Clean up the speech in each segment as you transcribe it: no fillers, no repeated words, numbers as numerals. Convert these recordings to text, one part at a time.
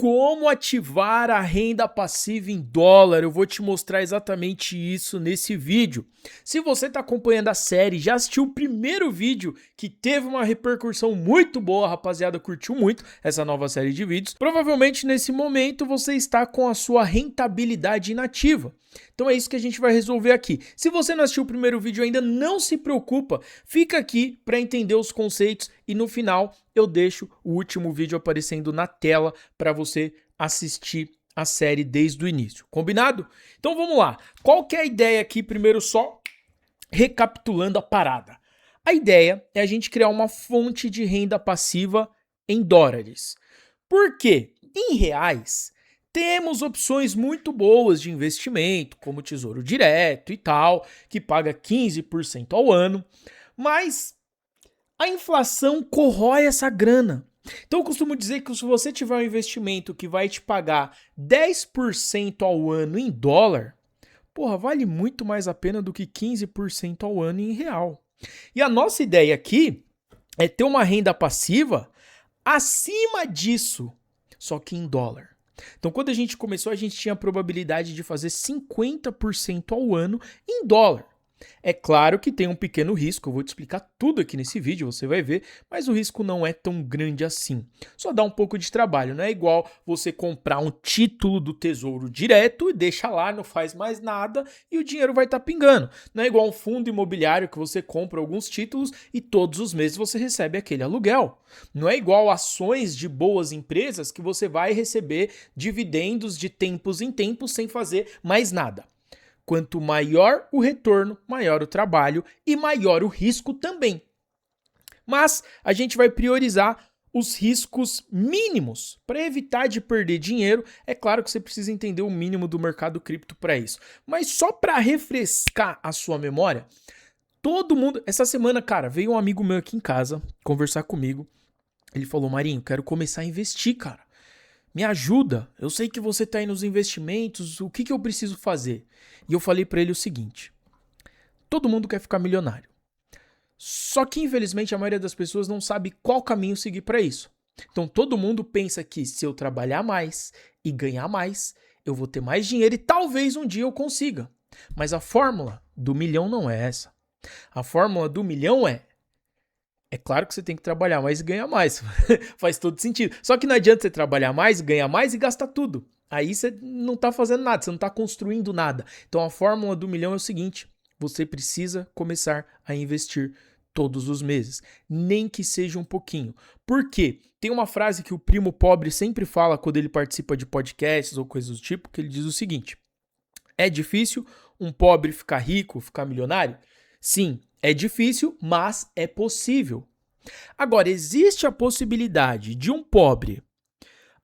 Como ativar a renda passiva em dólar? Eu vou te mostrar exatamente isso nesse vídeo. Se você está acompanhando a série, já assistiu o primeiro vídeo que teve uma repercussão muito boa, a rapaziada curtiu muito essa nova série de vídeos, provavelmente nesse momento você está com a sua rentabilidade inativa. Então é isso que a gente vai resolver aqui. Se você não assistiu o primeiro vídeo ainda, não se preocupa, fica aqui para entender os conceitos e no final eu deixo o último vídeo aparecendo na tela para você assistir a série desde o início. Combinado? Então vamos lá. Qual que é a ideia aqui? Primeiro só recapitulando a parada. A ideia é a gente criar uma fonte de renda passiva em dólares. Por quê? Em reais, temos opções muito boas de investimento, como Tesouro Direto e tal, que paga 15% ao ano, mas a inflação corrói essa grana. Então eu costumo dizer que se você tiver um investimento que vai te pagar 10% ao ano em dólar, porra, vale muito mais a pena do que 15% ao ano em real. E a nossa ideia aqui é ter uma renda passiva acima disso, só que em dólar. Então, quando a gente começou, a gente tinha a probabilidade de fazer 50% ao ano em dólar. É claro que tem um pequeno risco, eu vou te explicar tudo aqui nesse vídeo, você vai ver, mas o risco não é tão grande assim. Só dá um pouco de trabalho, não é igual você comprar um título do Tesouro Direto e deixa lá, não faz mais nada e o dinheiro vai estar pingando. Não é igual um fundo imobiliário que você compra alguns títulos e todos os meses você recebe aquele aluguel. Não é igual ações de boas empresas que você vai receber dividendos de tempos em tempos sem fazer mais nada. Quanto maior o retorno, maior o trabalho e maior o risco também. Mas a gente vai priorizar os riscos mínimos para evitar de perder dinheiro. É claro que você precisa entender o mínimo do mercado cripto para isso. Mas só para refrescar a sua memória, todo mundo... Essa semana, cara, veio um amigo meu aqui em casa conversar comigo. Ele falou, Marinho, quero começar a investir, cara. Me ajuda, eu sei que você está aí nos investimentos, o que eu preciso fazer? E eu falei para ele o seguinte, todo mundo quer ficar milionário. Só que infelizmente a maioria das pessoas não sabe qual caminho seguir para isso. Então todo mundo pensa que se eu trabalhar mais e ganhar mais, eu vou ter mais dinheiro e talvez um dia eu consiga. Mas a fórmula do milhão não é essa. A fórmula do milhão é claro que você tem que trabalhar mais e ganhar mais. Faz todo sentido. Só que não adianta você trabalhar mais, ganhar mais e gastar tudo. Aí você não está fazendo nada, você não está construindo nada. Então a fórmula do milhão é o seguinte, você precisa começar a investir todos os meses, nem que seja um pouquinho. Por quê? Tem uma frase que o primo pobre sempre fala quando ele participa de podcasts ou coisas do tipo, que ele diz o seguinte, é difícil um pobre ficar rico, ficar milionário? Sim, é difícil, mas é possível. Agora, existe a possibilidade de um pobre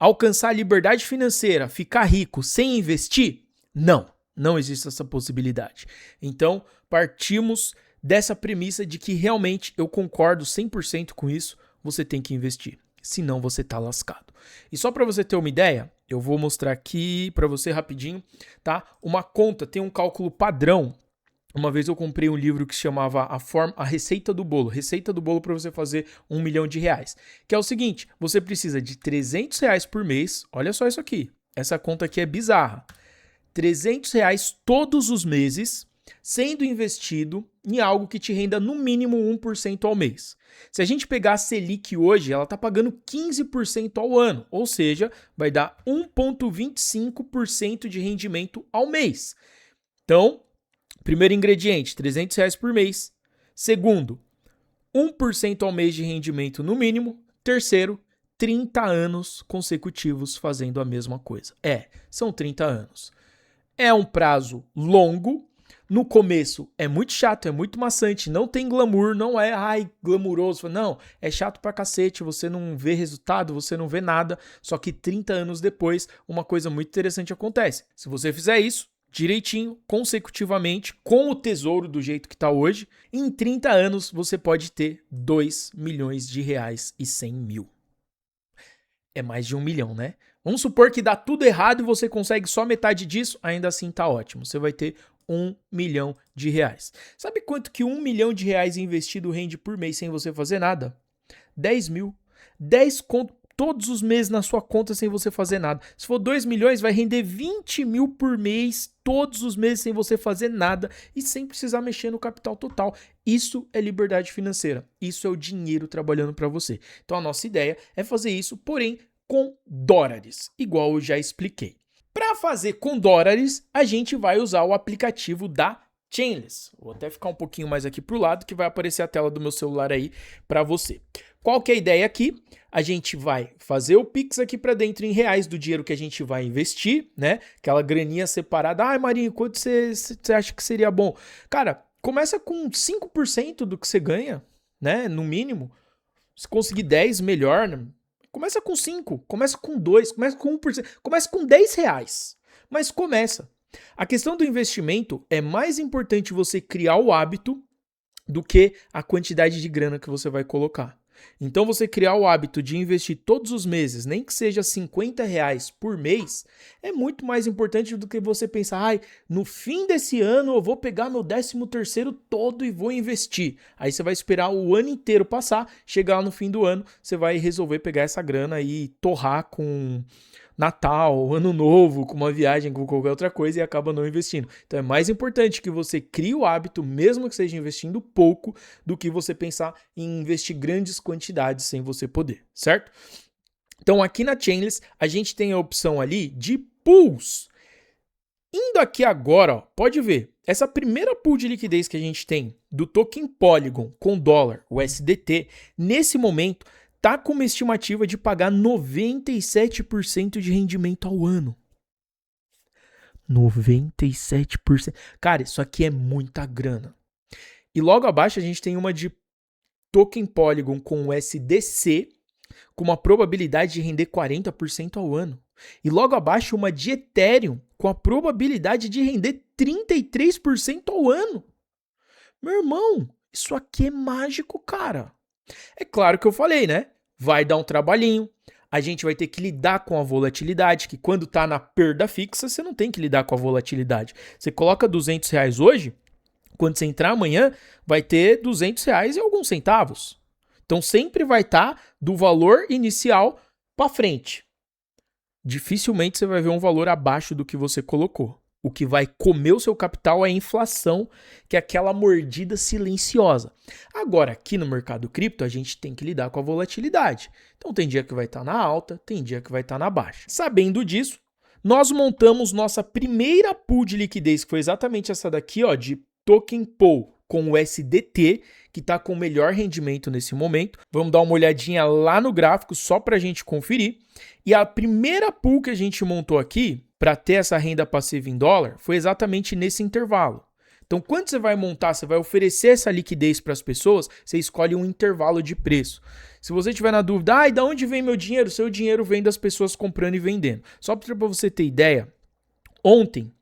alcançar a liberdade financeira, ficar rico sem investir? Não, não existe essa possibilidade. Então, partimos dessa premissa de que realmente eu concordo 100% com isso, você tem que investir, senão você tá lascado. E só para você ter uma ideia, eu vou mostrar aqui para você rapidinho, tá? Uma conta tem um cálculo padrão. Uma vez eu comprei um livro que se chamava A Receita do Bolo. Receita do Bolo para você fazer R$1 milhão. Que é o seguinte, você precisa de R$300 por mês. Olha só isso aqui. Essa conta aqui é bizarra. R$300 todos os meses sendo investido em algo que te renda no mínimo 1% ao mês. Se a gente pegar a Selic hoje, ela está pagando 15% ao ano. Ou seja, vai dar 1,25% de rendimento ao mês. Então... primeiro ingrediente, R$300 por mês. Segundo, 1% ao mês de rendimento no mínimo. Terceiro, 30 anos consecutivos fazendo a mesma coisa. São 30 anos. É um prazo longo. No começo é muito chato, é muito maçante, não tem glamour, não é glamuroso. Não, é chato pra cacete, você não vê resultado, você não vê nada. Só que 30 anos depois, uma coisa muito interessante acontece. Se você fizer isso, direitinho, consecutivamente, com o tesouro do jeito que está hoje, em 30 anos você pode ter R$2 milhões e 100 mil. É mais de 1 milhão, né? Vamos supor que dá tudo errado e você consegue só metade disso, ainda assim tá ótimo. Você vai ter R$1 milhão. Sabe quanto que R$1 milhão investido rende por mês sem você fazer nada? 10 mil. 10 conto todos os meses na sua conta sem você fazer nada. Se for 2 milhões, vai render 20 mil por mês, todos os meses sem você fazer nada e sem precisar mexer no capital total. Isso é liberdade financeira. Isso é o dinheiro trabalhando para você. Então a nossa ideia é fazer isso, porém com dólares, igual eu já expliquei. Para fazer com dólares, a gente vai usar o aplicativo da Chainless. Vou até ficar um pouquinho mais aqui para o lado que vai aparecer a tela do meu celular aí para você. Qual que é a ideia aqui? A gente vai fazer o Pix aqui para dentro em reais do dinheiro que a gente vai investir, né? Aquela graninha separada. Ai, Marinho, quanto você acha que seria bom? Cara, começa com 5% do que você ganha, né? No mínimo. Se conseguir 10, melhor, né? Começa com 5, começa com 2, começa com 1%, começa com 10 reais. Mas começa. A questão do investimento é mais importante você criar o hábito do que a quantidade de grana que você vai colocar. Então você criar o hábito de investir todos os meses, nem que seja 50 reais por mês, é muito mais importante do que você pensar, ai, no fim desse ano eu vou pegar meu 13º todo e vou investir. Aí você vai esperar o ano inteiro passar, chegar no fim do ano, você vai resolver pegar essa grana e torrar com Natal, Ano Novo, com uma viagem, com qualquer outra coisa e acaba não investindo. Então é mais importante que você crie o hábito, mesmo que seja investindo pouco, do que você pensar em investir grandes quantidades sem você poder, certo? Então aqui na Chainless a gente tem a opção ali de pools. Indo aqui agora, ó, pode ver, essa primeira pool de liquidez que a gente tem do token Polygon com dólar, o USDT, nesse momento tá com uma estimativa de pagar 97% de rendimento ao ano. 97%. Cara, isso aqui é muita grana. E logo abaixo a gente tem uma de token Polygon com USDC, com uma probabilidade de render 40% ao ano. E logo abaixo uma de Ethereum, com a probabilidade de render 33% ao ano. Meu irmão, isso aqui é mágico, cara. É claro que eu falei, né? Vai dar um trabalhinho, a gente vai ter que lidar com a volatilidade, que quando tá na perda fixa, você não tem que lidar com a volatilidade. Você coloca 200 reais hoje, quando você entrar amanhã, vai ter 200 reais e alguns centavos. Então sempre vai estar do valor inicial para frente. Dificilmente você vai ver um valor abaixo do que você colocou. O que vai comer o seu capital é a inflação, que é aquela mordida silenciosa. Agora, aqui no mercado cripto, a gente tem que lidar com a volatilidade. Então, tem dia que vai estar na alta, tem dia que vai estar na baixa. Sabendo disso, nós montamos nossa primeira pool de liquidez, que foi exatamente essa daqui, ó, de Token Pool com o USDT, que está com o melhor rendimento nesse momento. Vamos dar uma olhadinha lá no gráfico só para a gente conferir. E a primeira pool que a gente montou aqui, para ter essa renda passiva em dólar, foi exatamente nesse intervalo. Então, quando você vai montar, você vai oferecer essa liquidez para as pessoas, você escolhe um intervalo de preço. Se você tiver na dúvida, de onde vem meu dinheiro? Seu dinheiro vem das pessoas comprando e vendendo. Só para você ter ideia, ontem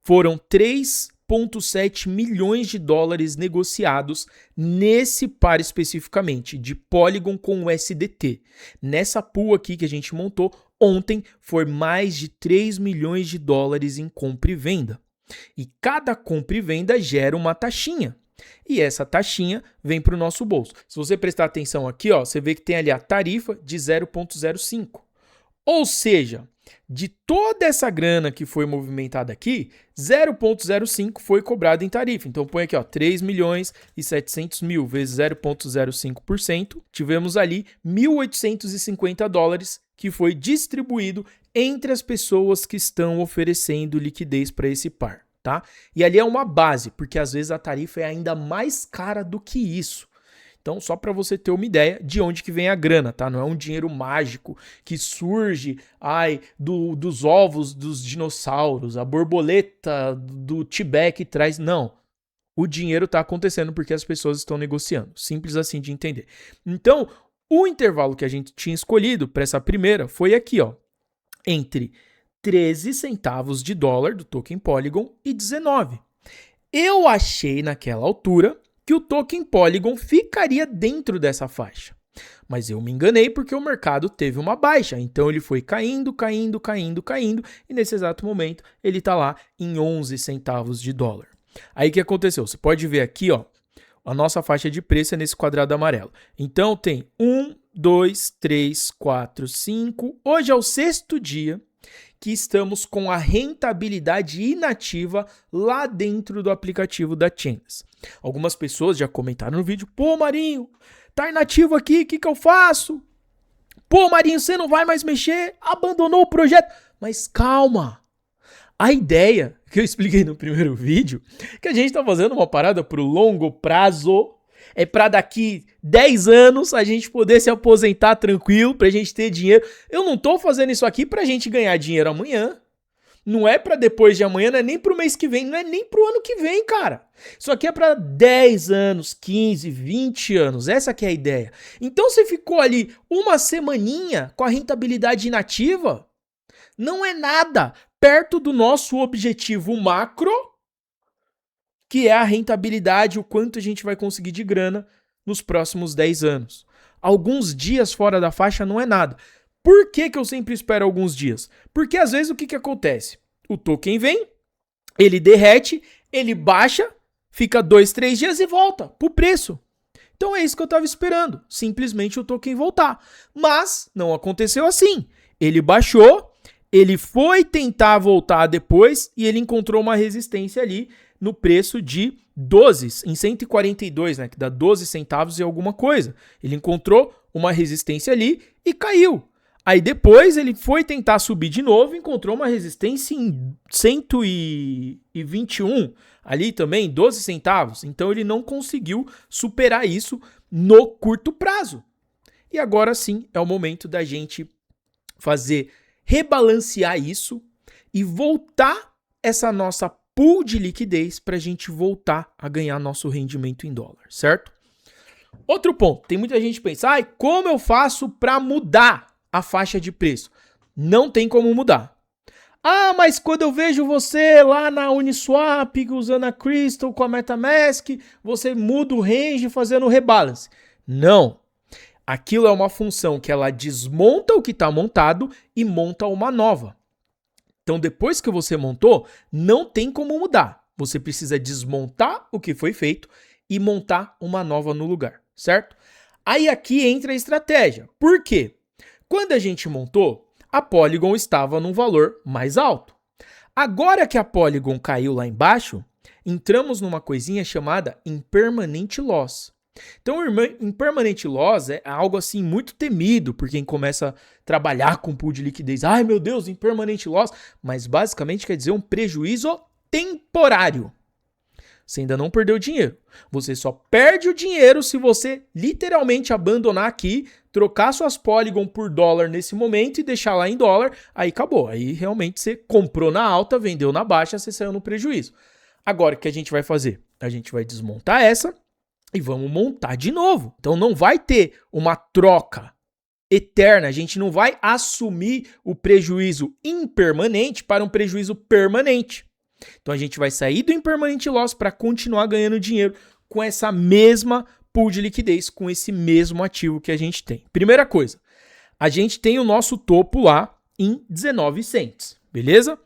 foram 3,7 milhões de dólares negociados nesse par especificamente, de Polygon com USDT. Nessa pool aqui que a gente montou, ontem foi mais de 3 milhões de dólares em compra e venda. E cada compra e venda gera uma taxinha. E essa taxinha vem para o nosso bolso. Se você prestar atenção aqui, ó, você vê que tem ali a tarifa de 0,05. Ou seja, de toda essa grana que foi movimentada aqui, 0,05 foi cobrado em tarifa. Então põe aqui, ó, 3 milhões e 700 mil vezes 0,05%. Tivemos ali 1.850 dólares que foi distribuído entre as pessoas que estão oferecendo liquidez para esse par, tá? E ali é uma base, porque às vezes a tarifa é ainda mais cara do que isso. Então, só para você ter uma ideia de onde que vem a grana, tá? Não é um dinheiro mágico que surge, dos ovos dos dinossauros, a borboleta do Tibete que traz. Não. O dinheiro está acontecendo porque as pessoas estão negociando. Simples assim de entender. Então, o intervalo que a gente tinha escolhido para essa primeira foi aqui, ó, entre 13 centavos de dólar do token Polygon e 19. Eu achei naquela altura que o token Polygon ficaria dentro dessa faixa. Mas eu me enganei porque o mercado teve uma baixa, então ele foi caindo, e nesse exato momento ele está lá em 11 centavos de dólar. Aí o que aconteceu? Você pode ver aqui, ó, A nossa faixa de preço é nesse quadrado amarelo. Então tem 1, 2, 3, 4, 5. Hoje é o 6º dia que estamos com a rentabilidade inativa lá dentro do aplicativo da Chainless. Algumas pessoas já comentaram no vídeo: pô, Marinho, tá inativo aqui, o que eu faço? Pô, Marinho, você não vai mais mexer? Abandonou o projeto? Mas calma. A ideia que eu expliquei no primeiro vídeo, que a gente tá fazendo uma parada pro longo prazo, é para daqui 10 anos a gente poder se aposentar tranquilo, pra gente ter dinheiro. Eu não tô fazendo isso aqui pra gente ganhar dinheiro amanhã. Não é pra depois de amanhã, não é nem pro mês que vem, não é nem pro ano que vem, cara. Isso aqui é pra 10 anos, 15, 20 anos. Essa que é a ideia. Então você ficou ali uma semaninha com a rentabilidade inativa, não é nada perto do nosso objetivo macro, que é a rentabilidade, o quanto a gente vai conseguir de grana nos próximos 10 anos. Alguns dias fora da faixa não é nada. Por que eu sempre espero alguns dias? Porque às vezes o que acontece? O token vem, ele derrete, ele baixa, fica 2, 3 dias e volta pro preço. Então é isso que eu estava esperando, simplesmente o token voltar. Mas não aconteceu assim. Ele baixou, ele foi tentar voltar depois e ele encontrou uma resistência ali no preço de 12, em 142, né, que dá 12 centavos e alguma coisa. Ele encontrou uma resistência ali e caiu. Aí depois ele foi tentar subir de novo, encontrou uma resistência em 121, ali também 12 centavos. Então ele não conseguiu superar isso no curto prazo. E agora sim é o momento da gente rebalancear isso e voltar essa nossa pool de liquidez para a gente voltar a ganhar nosso rendimento em dólar, certo? Outro ponto, tem muita gente que pensa, como eu faço para mudar a faixa de preço? Não tem como mudar. Mas quando eu vejo você lá na Uniswap, usando a Crystal com a MetaMask, você muda o range fazendo o rebalance. Não. Aquilo é uma função que ela desmonta o que está montado e monta uma nova. Então, depois que você montou, não tem como mudar. Você precisa desmontar o que foi feito e montar uma nova no lugar, certo? Aí aqui entra a estratégia. Por quê? Quando a gente montou, a Polygon estava num valor mais alto. Agora que a Polygon caiu lá embaixo, entramos numa coisinha chamada Impermanent Loss. Então, Impermanent Loss é algo assim muito temido por quem começa a trabalhar com pool de liquidez. Ai meu Deus, Impermanent Loss. Mas basicamente quer dizer um prejuízo temporário. Você ainda não perdeu dinheiro. Você só perde o dinheiro se você literalmente abandonar aqui, trocar suas Polygon por dólar nesse momento e deixar lá em dólar. Aí acabou. Aí realmente você comprou na alta, vendeu na baixa, você saiu no prejuízo. Agora o que a gente vai fazer? A gente vai desmontar essa e vamos montar de novo. Então não vai ter uma troca eterna. A gente não vai assumir o prejuízo impermanente para um prejuízo permanente. Então a gente vai sair do Impermanent Loss para continuar ganhando dinheiro com essa mesma pool de liquidez, com esse mesmo ativo que a gente tem. Primeira coisa, a gente tem o nosso topo lá em 19 cents, beleza?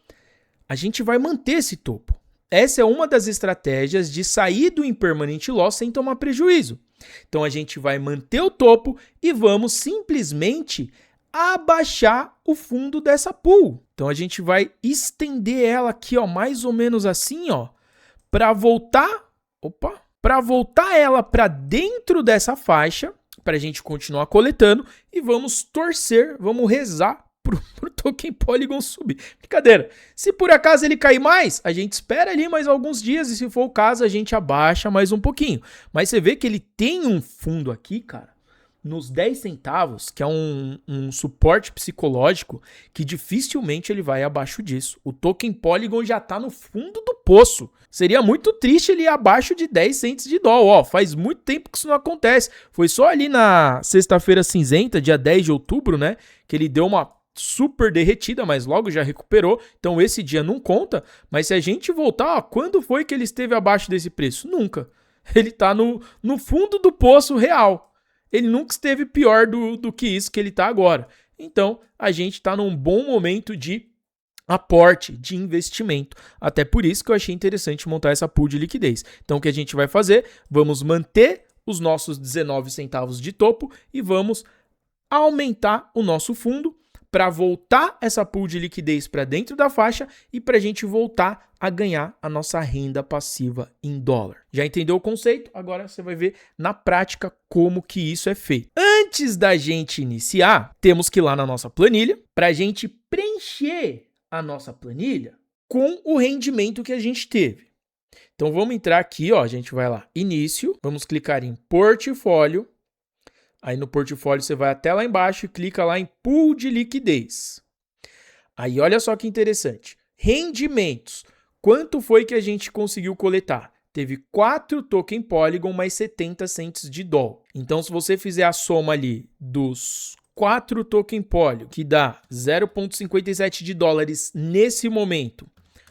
A gente vai manter esse topo. Essa é uma das estratégias de sair do Impermanent Loss sem tomar prejuízo. Então a gente vai manter o topo e vamos simplesmente abaixar o fundo dessa pool. Então a gente vai estender ela aqui, ó, mais ou menos assim, ó, para voltar ela para dentro dessa faixa, para a gente continuar coletando e vamos torcer, vamos rezar pro token Polygon subir. Brincadeira. Se por acaso ele cair mais, a gente espera ali mais alguns dias e se for o caso a gente abaixa mais um pouquinho. Mas você vê que ele tem um fundo aqui, cara, nos 10 centavos, que é um suporte psicológico que dificilmente ele vai abaixo disso. O token Polygon já tá no fundo do poço. Seria muito triste ele ir abaixo de 10 cents de dólar. Ó, faz muito tempo que isso não acontece. Foi só ali na sexta-feira cinzenta, dia 10 de outubro, né, que ele deu uma super derretida, mas logo já recuperou. Então esse dia não conta. Mas se a gente voltar, ó, quando foi que ele esteve abaixo desse preço? Nunca. Ele tá no fundo do poço real. Ele nunca esteve pior do que isso que ele está agora. Então, a gente está num bom momento de aporte de investimento. Até por isso que eu achei interessante montar essa pool de liquidez. Então, o que a gente vai fazer? Vamos manter os nossos 19 centavos de topo e vamos aumentar o nosso fundo para voltar essa pool de liquidez para dentro da faixa e para a gente voltar a ganhar a nossa renda passiva em dólar. Já entendeu o conceito? Agora você vai ver na prática como que isso é feito. Antes da gente iniciar, temos que ir lá na nossa planilha para a gente preencher a nossa planilha com o rendimento que a gente teve. Então vamos entrar aqui, ó, a gente vai lá, início, vamos clicar em portfólio. Aí no portfólio você vai até lá embaixo e clica lá em pool de liquidez. Aí olha só que interessante. Rendimentos. Quanto foi que a gente conseguiu coletar? Teve 4 token Polygon mais 70 cents de dólar. Então se você fizer a soma ali dos 4 token Polygon, que dá 0,57 de dólares nesse momento,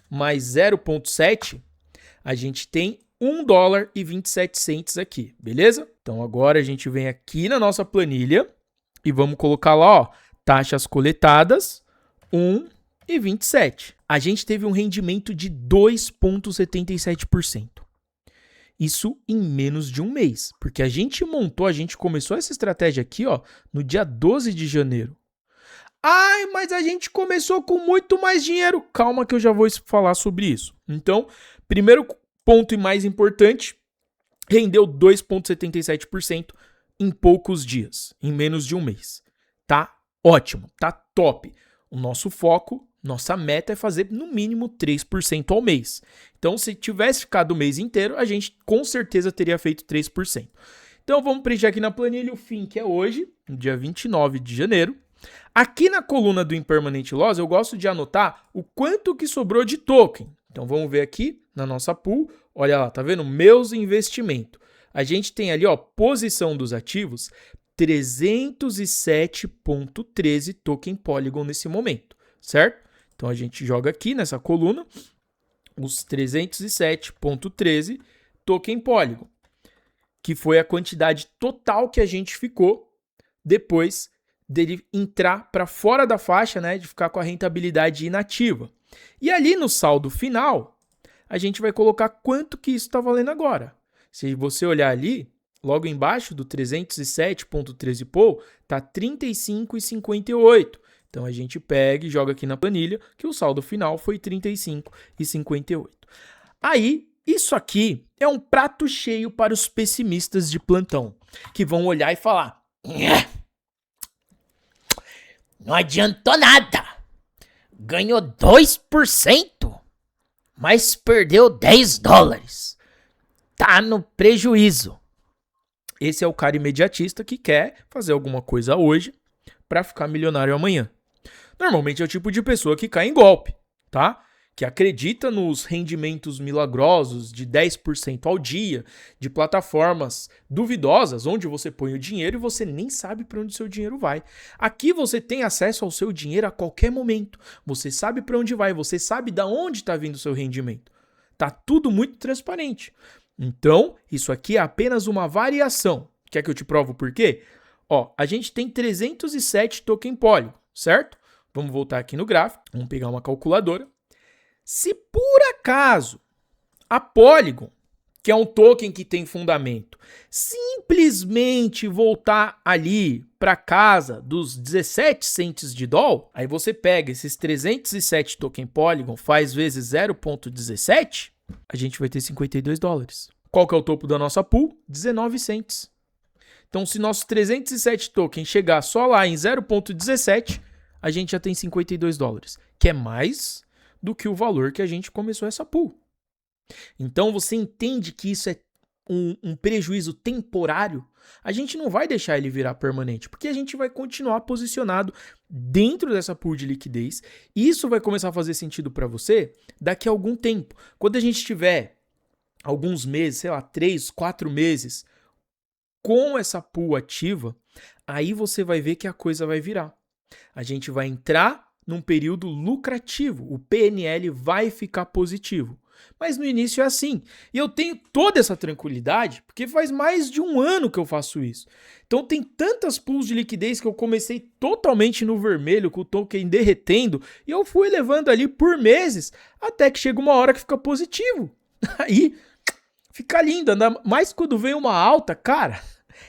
mais 0,7, a gente tem $1,27 aqui, beleza? Então agora a gente vem aqui na nossa planilha e vamos colocar lá, ó, taxas coletadas, 1,27. A gente teve um rendimento de 2,77%. Isso em menos de um mês, porque a gente começou essa estratégia aqui, ó, no dia 12 de janeiro. Ai, mas a gente começou com muito mais dinheiro. Calma que eu já vou falar sobre isso. Então, primeiro ponto e mais importante, rendeu 2,77% em poucos dias, em menos de um mês. Tá ótimo, tá top. O nosso foco, nossa meta é fazer no mínimo 3% ao mês. Então, se tivesse ficado o mês inteiro, a gente com certeza teria feito 3%. Então, vamos preencher aqui na planilha o fim, que é hoje, no dia 29 de janeiro. Aqui na coluna do Impermanent Loss, eu gosto de anotar o quanto que sobrou de token. Então, vamos ver aqui na nossa pool. Olha lá, tá vendo? Meus investimentos. A gente tem ali, ó, posição dos ativos, 307,13 token Polygon nesse momento, certo? Então, a gente joga aqui nessa coluna os 307,13 token Polygon, que foi a quantidade total que a gente ficou depois dele entrar para fora da faixa, né, de ficar com a rentabilidade inativa. E ali no saldo final, a gente vai colocar quanto que isso está valendo agora. Se você olhar ali, logo embaixo do 307,13 pool, está 35,58. Então a gente pega e joga aqui na planilha que o saldo final foi 35,58. Aí, isso aqui é um prato cheio para os pessimistas de plantão, que vão olhar e falar: não adiantou nada. Ganhou 2%, mas perdeu $10. Tá no prejuízo. Esse é o cara imediatista que quer fazer alguma coisa hoje para ficar milionário amanhã. Normalmente é o tipo de pessoa que cai em golpe, tá? Que acredita nos rendimentos milagrosos de 10% ao dia, de plataformas duvidosas, onde você põe o dinheiro e você nem sabe para onde seu dinheiro vai. Aqui você tem acesso ao seu dinheiro a qualquer momento. Você sabe para onde vai, você sabe de onde está vindo o seu rendimento. Tá tudo muito transparente. Então, isso aqui é apenas uma variação. Quer que eu te provo por quê? Ó, a gente tem 307 token Polygon, certo? Vamos voltar aqui no gráfico, vamos pegar uma calculadora. Se por acaso a Polygon, que é um token que tem fundamento, simplesmente voltar ali para casa dos 17 cents de dólar, aí você pega esses 307 token Polygon, faz vezes 0,17, a gente vai ter $52. Qual que é o topo da nossa pool? 19 cents. Então, se nossos 307 tokens chegar só lá em 0,17, a gente já tem $52, que é mais do que o valor que a gente começou essa pool. Então, você entende que isso é um prejuízo temporário? A gente não vai deixar ele virar permanente, porque a gente vai continuar posicionado dentro dessa pool de liquidez. E isso vai começar a fazer sentido para você daqui a algum tempo. Quando a gente tiver alguns meses, sei lá, 3, 4 meses, com essa pool ativa, aí você vai ver que a coisa vai virar. A gente vai entrar num período lucrativo, o PNL vai ficar positivo. Mas no início é assim. E eu tenho toda essa tranquilidade porque faz mais de um ano que eu faço isso. Então tem tantas pools de liquidez que eu comecei totalmente no vermelho, com o token derretendo, e eu fui levando ali por meses, até que chega uma hora que fica positivo. Aí fica lindo, ainda mais quando vem uma alta, cara.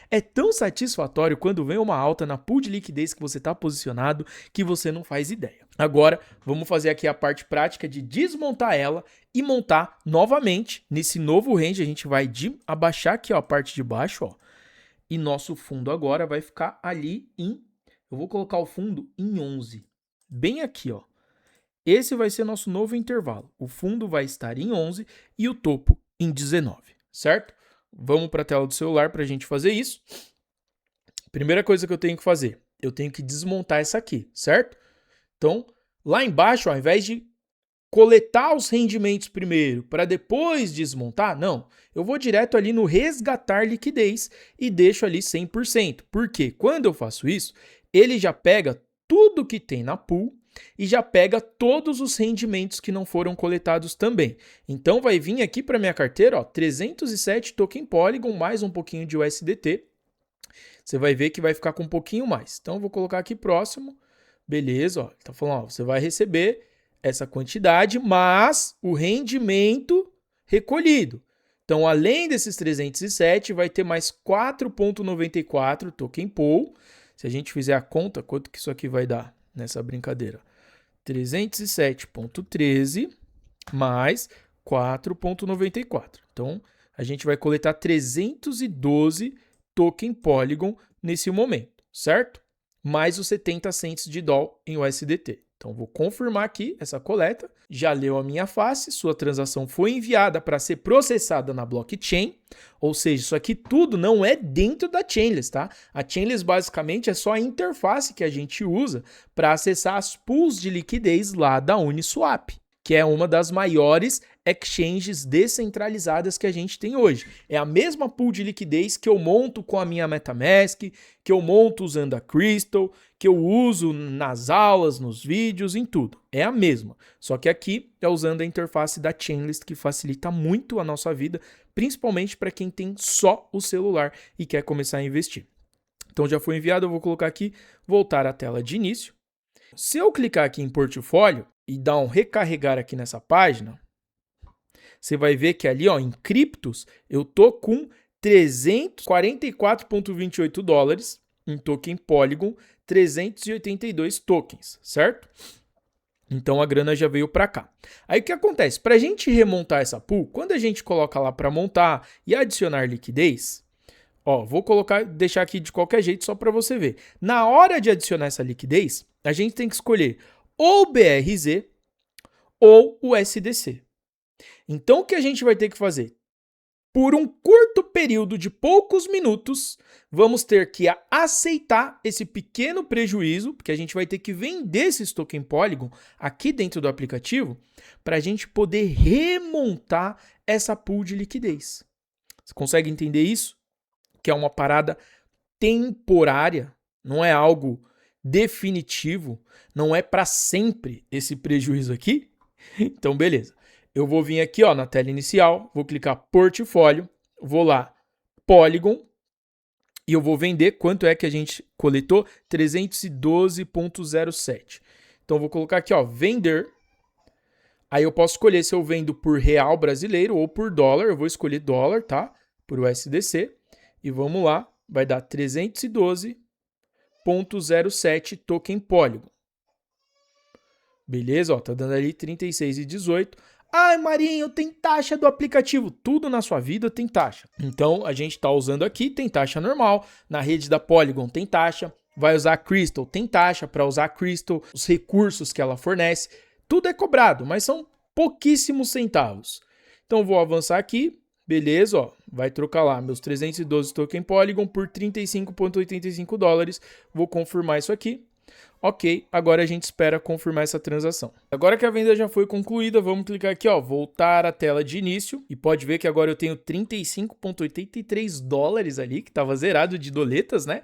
É tão satisfatório quando vem uma alta na pool de liquidez que você está posicionado que você não faz ideia. Agora, vamos fazer aqui a parte prática de desmontar ela e montar novamente nesse novo range. A gente vai abaixar aqui ó, a parte de baixo, ó, e nosso fundo agora vai ficar ali em... Eu vou colocar o fundo em 11, bem aqui, ó. Esse vai ser nosso novo intervalo. O fundo vai estar em 11 e o topo em 19, certo? Vamos para a tela do celular para a gente fazer isso. Primeira coisa que eu tenho que fazer, eu tenho que desmontar essa aqui, certo? Então, lá embaixo, ao invés de coletar os rendimentos primeiro para depois desmontar, não. Eu vou direto ali no resgatar liquidez e deixo ali 100%. Porque quando eu faço isso, ele já pega tudo que tem na pool e já pega todos os rendimentos que não foram coletados também. Então vai vir aqui para minha carteira, ó, 307 token Polygon mais um pouquinho de USDT. Você vai ver que vai ficar com um pouquinho mais. Então eu vou colocar aqui próximo. Beleza, ó. Ele tá falando, ó, você vai receber essa quantidade, mas o rendimento recolhido. Então, além desses 307, vai ter mais 4,94 token pool. Se a gente fizer a conta, quanto que isso aqui vai dar nessa brincadeira? 307,13 mais 4,94. Então, a gente vai coletar 312 token Polygon nesse momento, certo? Mais os 70 cents de DOL em USDT. Então, vou confirmar aqui essa coleta. Já leu a minha face, sua transação foi enviada para ser processada na blockchain. Ou seja, isso aqui tudo não é dentro da Chainless, tá? A Chainless basicamente é só a interface que a gente usa para acessar as pools de liquidez lá da Uniswap, que é uma das maiores exchanges descentralizadas que a gente tem hoje. É a mesma pool de liquidez que eu monto com a minha MetaMask, que eu monto usando a Crystal, que eu uso nas aulas, nos vídeos, em tudo. É a mesma. Só que aqui é usando a interface da Chainlist, que facilita muito a nossa vida, principalmente para quem tem só o celular e quer começar a investir. Então já foi enviado, eu vou colocar aqui, voltar à tela de início. Se eu clicar aqui em portfólio e dar um recarregar aqui nessa página, você vai ver que ali, ó, em criptos, eu tô com 344,28 dólares em token Polygon, 382 tokens, certo? Então a grana já veio para cá. Aí o que acontece? Para a gente remontar essa pool, quando a gente coloca lá para montar e adicionar liquidez, ó, vou deixar aqui de qualquer jeito só para você ver. Na hora de adicionar essa liquidez, a gente tem que escolher ou BRZ ou o USDC. Então, o que a gente vai ter que fazer? Por um curto período de poucos minutos, vamos ter que aceitar esse pequeno prejuízo, porque a gente vai ter que vender esses token Polygon aqui dentro do aplicativo para a gente poder remontar essa pool de liquidez. Você consegue entender isso? Que é uma parada temporária, não é algo definitivo, não é para sempre esse prejuízo aqui. Então, beleza. Eu vou vir aqui ó, na tela inicial, vou clicar portfólio, vou lá, Polygon, e eu vou vender quanto é que a gente coletou, 312,07. Então, eu vou colocar aqui, ó, vender. Aí eu posso escolher se eu vendo por real brasileiro ou por dólar. Eu vou escolher dólar, tá? Por USDC. E vamos lá, vai dar 312,07 token Polygon. Beleza, ó, tá dando ali 36,18. Ai, Marinho, tem taxa do aplicativo. Tudo na sua vida tem taxa. Então, a gente está usando aqui, tem taxa normal. Na rede da Polygon tem taxa. Vai usar a Crystal, tem taxa para usar a Crystal. Os recursos que ela fornece, tudo é cobrado, mas são pouquíssimos centavos. Então, vou avançar aqui. Beleza, ó, vai trocar lá meus 312 token Polygon por 35,85 dólares. Vou confirmar isso aqui. Ok, agora a gente espera confirmar essa transação. Agora que a venda já foi concluída, vamos clicar aqui, ó, voltar à tela de início. E pode ver que agora eu tenho 35,83 dólares ali, que estava zerado de doletas, né?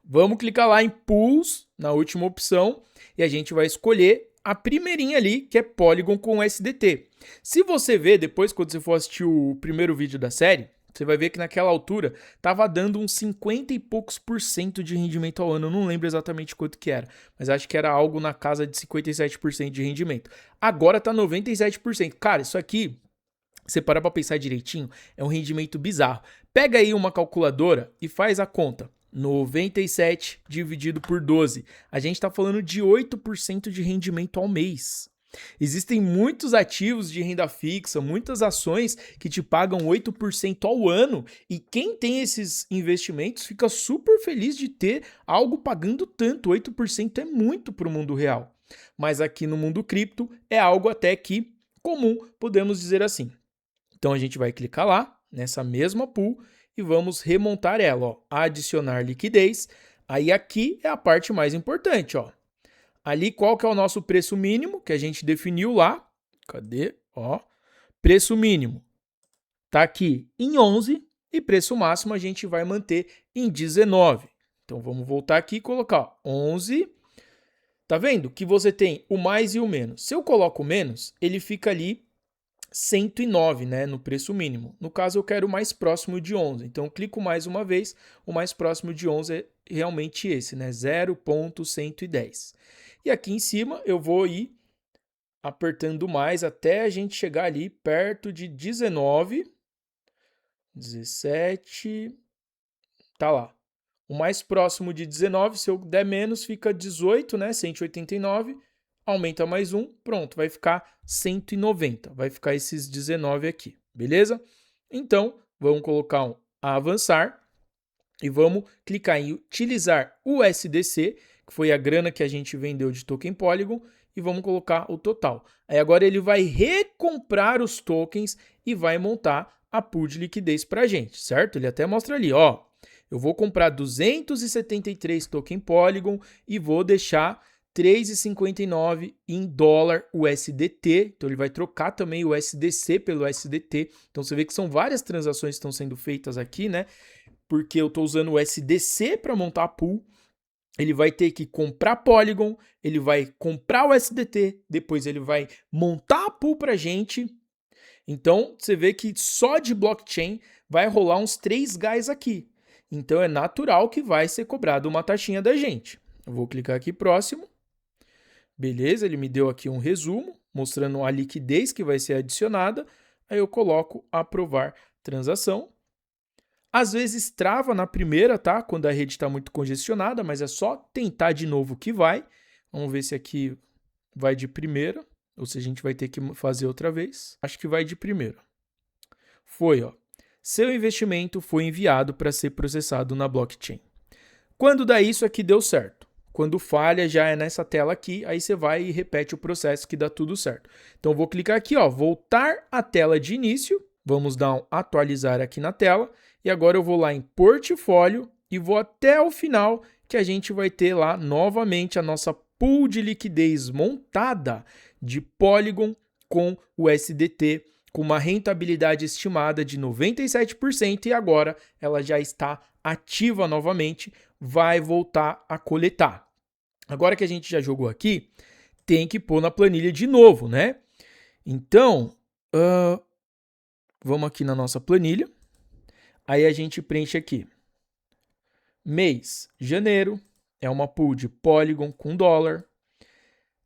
Vamos clicar lá em Pools, na última opção, e a gente vai escolher a primeirinha ali, que é Polygon com USDT. Se você ver depois, quando você for assistir o primeiro vídeo da série, você vai ver que naquela altura estava dando uns 50 e poucos % de rendimento ao ano. Eu não lembro exatamente quanto que era, mas acho que era algo na casa de 57% de rendimento. Agora está 97%. Cara, isso aqui, você parar para pensar direitinho, é um rendimento bizarro. Pega aí uma calculadora e faz a conta. 97 dividido por 12. A gente está falando de 8% de rendimento ao mês. Existem muitos ativos de renda fixa, muitas ações que te pagam 8% ao ano, e quem tem esses investimentos fica super feliz de ter algo pagando tanto. 8% é muito para o mundo real, mas aqui no mundo cripto é algo até que comum, podemos dizer assim. Então a gente vai clicar lá, nessa mesma pool, e vamos remontar ela, ó, adicionar liquidez. Aí aqui é a parte mais importante, ó. Ali, qual que é o nosso preço mínimo que a gente definiu lá? Cadê? Ó, preço mínimo tá aqui em 11 e preço máximo a gente vai manter em 19. Então, vamos voltar aqui e colocar 11. Tá vendo que você tem o mais e o menos? Se eu coloco o menos, ele fica ali 109, né, no preço mínimo. No caso, eu quero o mais próximo de 11. Então, eu clico mais uma vez. O mais próximo de 11 é realmente esse, né, 0.110. E aqui em cima eu vou ir apertando mais até a gente chegar ali perto de 19, 17, tá lá. O mais próximo de 19, se eu der menos, fica 18, né, 189, aumenta mais um, pronto, vai ficar 190, vai ficar esses 19 aqui, beleza? Então, vamos colocar um avançar e vamos clicar em utilizar o USDC, que foi a grana que a gente vendeu de token Polygon, e vamos colocar o total. Aí agora ele vai recomprar os tokens e vai montar a pool de liquidez para a gente, certo? Ele até mostra ali, ó, eu vou comprar 273 token Polygon e vou deixar 3,59 em dólar USDT, então ele vai trocar também o USDC pelo USDT, então você vê que são várias transações que estão sendo feitas aqui, né? Porque eu estou usando o USDC para montar a pool, ele vai ter que comprar Polygon, ele vai comprar o USDT, depois ele vai montar a pool para a gente. Então, você vê que só de blockchain vai rolar uns 3 gás aqui. Então, é natural que vai ser cobrado uma taxinha da gente. Eu vou clicar aqui próximo. Beleza, ele me deu aqui um resumo, mostrando a liquidez que vai ser adicionada. Aí eu coloco aprovar transação. Às vezes trava na primeira, tá? Quando a rede está muito congestionada, mas é só tentar de novo que vai. Vamos ver se aqui vai de primeira, ou se a gente vai ter que fazer outra vez. Acho que vai de primeira. Foi, ó. Seu investimento foi enviado para ser processado na blockchain. Quando dá isso aqui deu certo. Quando falha já é nessa tela aqui, aí você vai e repete o processo que dá tudo certo. Então eu vou clicar aqui, ó, voltar à tela de início. Vamos dar um atualizar aqui na tela. E agora eu vou lá em portfólio e vou até o final, que a gente vai ter lá novamente a nossa pool de liquidez montada de Polygon com o USDT, com uma rentabilidade estimada de 97%, e agora ela já está ativa novamente, vai voltar a coletar. Agora que a gente já jogou aqui, tem que pôr na planilha de novo, né? Então, vamos aqui na nossa planilha. Aí a gente preenche aqui. Mês, janeiro, é uma pool de Polygon com dólar.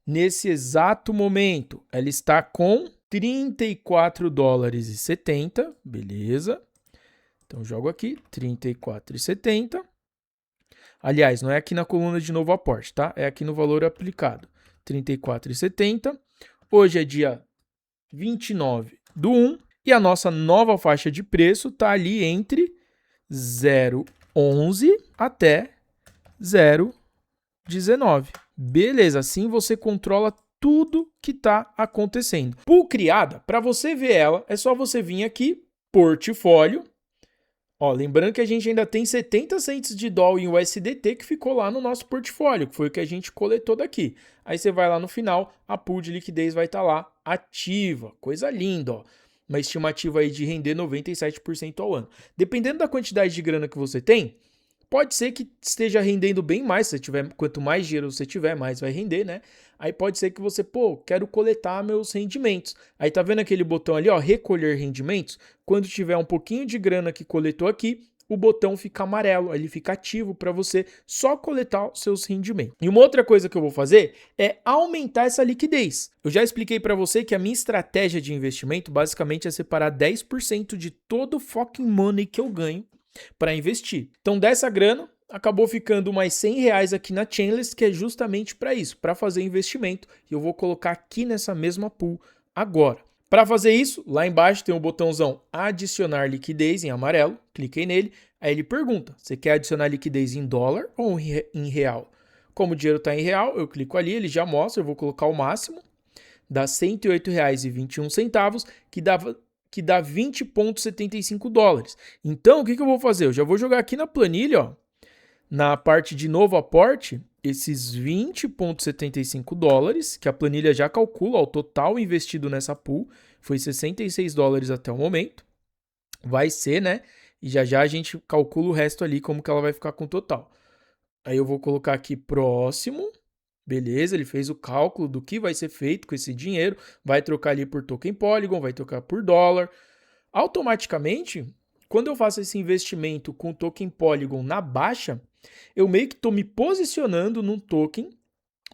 Nesse exato momento, ela está com 34 dólares e 70, beleza? Então, jogo aqui, 34,70. Aliás, não é aqui na coluna de novo aporte, tá? É aqui no valor aplicado, 34,70. Hoje é dia 29/1. E a nossa nova faixa de preço está ali entre 0,11 até 0,19. Beleza, assim você controla tudo que está acontecendo. Pool criada, para você ver ela, é só você vir aqui, portfólio. Ó, lembrando que a gente ainda tem 70 cents de dólar em USDT que ficou lá no nosso portfólio, que foi o que a gente coletou daqui. Aí você vai lá no final, a pool de liquidez vai estar lá ativa. Coisa linda, ó. Uma estimativa aí de render 97% ao ano. Dependendo da quantidade de grana que você tem, Pode ser que esteja rendendo bem mais, se tiver, quanto mais dinheiro você tiver, mais vai render, né? Aí pode ser que você, quero coletar meus rendimentos. Aí tá vendo aquele botão ali, ó, recolher rendimentos? Quando tiver um pouquinho de grana que coletou aqui, o botão fica amarelo, ele fica ativo para você só coletar os seus rendimentos. E uma outra coisa que eu vou fazer é aumentar essa liquidez. Eu já expliquei para você que a minha estratégia de investimento basicamente é separar 10% de todo o fucking money que eu ganho para investir. Então dessa grana, acabou ficando mais R$100 aqui na Chainless, que é justamente para isso, para fazer investimento. E eu vou colocar aqui nessa mesma pool agora. Para fazer isso, lá embaixo tem um botãozão adicionar liquidez em amarelo, cliquei nele, aí ele pergunta, você quer adicionar liquidez em dólar ou em real? Como o dinheiro está em real, eu clico ali, ele já mostra, eu vou colocar o máximo, dá R$108,21, que dá 20,75 dólares. Então, o que eu vou fazer? Eu já vou jogar aqui na planilha, ó, na parte de novo aporte, esses 20,75 dólares, que a planilha já calcula, ó, o total investido nessa pool foi 66 dólares até o momento. Vai ser, né? E já já a gente calcula o resto ali, como que ela vai ficar com o total. Aí eu vou colocar aqui próximo. Beleza, ele fez o cálculo do que vai ser feito com esse dinheiro. Vai trocar ali por token Polygon, vai trocar por dólar. Automaticamente, quando eu faço esse investimento com o token Polygon na baixa, eu meio que estou me posicionando num token,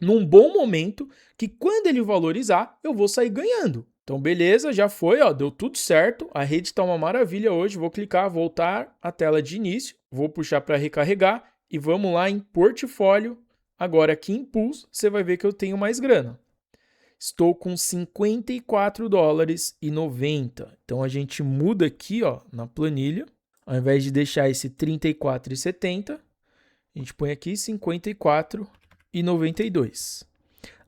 num bom momento, que quando ele valorizar, eu vou sair ganhando. Então, beleza, já foi, ó, deu tudo certo. A rede está uma maravilha hoje. Vou clicar, voltar à tela de início. Vou puxar para recarregar e vamos lá em portfólio. Agora aqui em Pools, você vai ver que eu tenho mais grana. Estou com 54 dólares e 90. Então, a gente muda aqui, ó, na planilha. Ao invés de deixar esse 34,70, a gente põe aqui 54,92.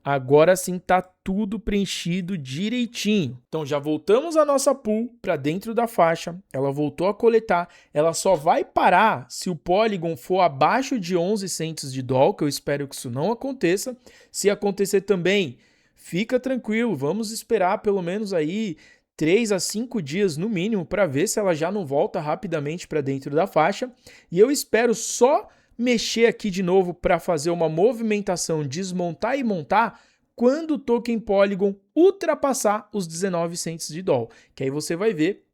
Agora sim tá tudo preenchido direitinho. Então já voltamos a nossa pool para dentro da faixa. Ela voltou a coletar. Ela só vai parar se o Polygon for abaixo de 11 centos de dólar, que eu espero que isso não aconteça. Se acontecer também, fica tranquilo. Vamos esperar pelo menos aí 3 a 5 dias no mínimo para ver se ela já não volta rapidamente para dentro da faixa. E eu espero só mexer aqui de novo para fazer uma movimentação, desmontar e montar quando o token Polygon ultrapassar os 19 centos de dólar. Que aí você vai ver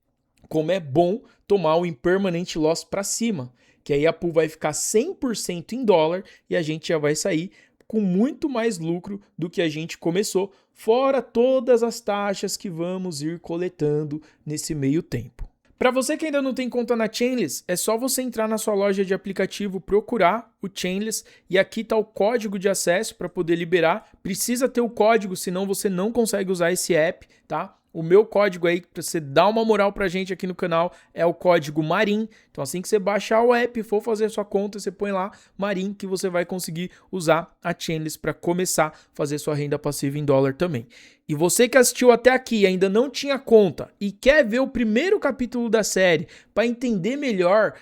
como é bom tomar o impermanent loss para cima. Que aí a pool vai ficar 100% em dólar e a gente já vai sair com muito mais lucro do que a gente começou, fora todas as taxas que vamos ir coletando nesse meio tempo. Para você que ainda não tem conta na Chainless, é só você entrar na sua loja de aplicativo, procurar o Chainless e aqui está o código de acesso para poder liberar. Precisa ter o código, senão você não consegue usar esse app, tá? O meu código aí, para você dar uma moral pra gente aqui no canal, é o código MARIN. Então assim que você baixar o app e for fazer a sua conta, você põe lá MARIN que você vai conseguir usar a Chainless para começar a fazer sua renda passiva em dólar também. E você que assistiu até aqui e ainda não tinha conta e quer ver o primeiro capítulo da série para entender melhor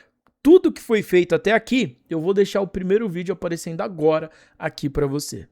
tudo que foi feito até aqui, eu vou deixar o primeiro vídeo aparecendo agora aqui para você.